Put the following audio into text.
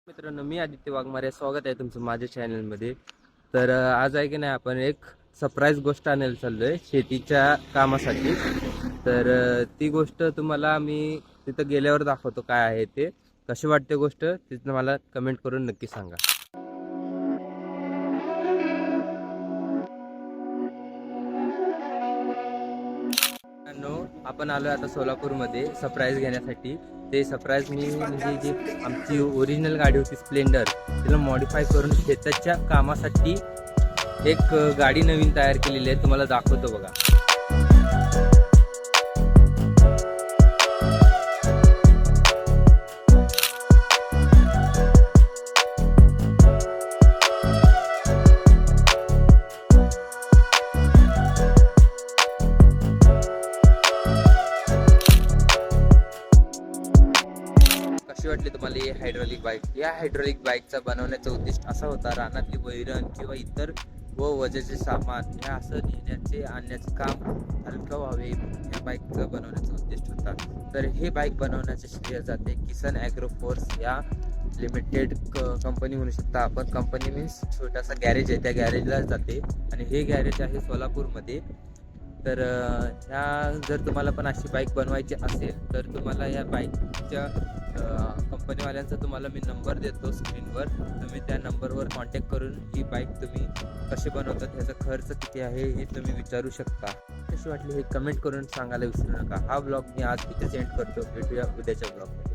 मित्रांनो, मी आदित्य वाघमारे. स्वागत आहे तुमचं माझ्या चॅनलमध्ये. तर आज आहे की नाही, आपण एक सरप्राईज गोष्ट आणायला चाललोय शेतीच्या कामासाठी. तर ती गोष्ट तुम्हाला मी तिथं गेल्यावर दाखवतो काय आहे ते. कशी वाटते गोष्ट तिथं मला कमेंट करून नक्की सांगा. आपण आलो आता सोलापूरमध्ये सरप्राईज घेण्यासाठी. ते सरप्राईज मी म्हणजे जी आमची ओरिजिनल गाडी होती स्प्लेंडर, तिला मॉडीफाय करून शेताच्या कामासाठी एक गाडी नवीन तयार केलेली आहे. तुम्हाला दाखवतो बघा. कशी वाटली तुम्हाला ही हायड्रॉलिक बाईक? या हायड्रॉलिक बाईकचा बनवण्याचा उद्देश असा होता, रानातली वैरण किंवा इतर वजनाचे सामान हे असं नेण्याचे आणण्याचे काम हलकं व्हावे, या बाईकचा बनवण्याचा उद्देश होता. तर हे बाईक बनवण्याचे श्रेय जाते किसन ॲग्रो फोर्स या लिमिटेड कंपनी म्हणू शकता आपण. कंपनी मीन्स छोटासा गॅरेज आहे, त्या गॅरेजला जाते आणि हे गॅरेज आहे सोलापूरमध्ये. तर ह्या जर तुम्हाला पण अशी बाईक बनवायची असेल तर तुम्हाला या बाईकच्या कंपनीवाल्यांचा तुम्हाला मी नंबर देतो स्क्रीनवर. तुम्ही त्या नंबरवर कॉन्टॅक्ट करून ही बाईक तुम्ही कशी बनवतात, ह्याचा खर्च किती आहे हे तुम्ही विचारू शकता. कशी वाटली हे कमेंट करून सांगायला विसरू नका. हा ब्लॉग मी आज इथे सेंड करतो. भेटूया उद्याच्या ब्लॉग.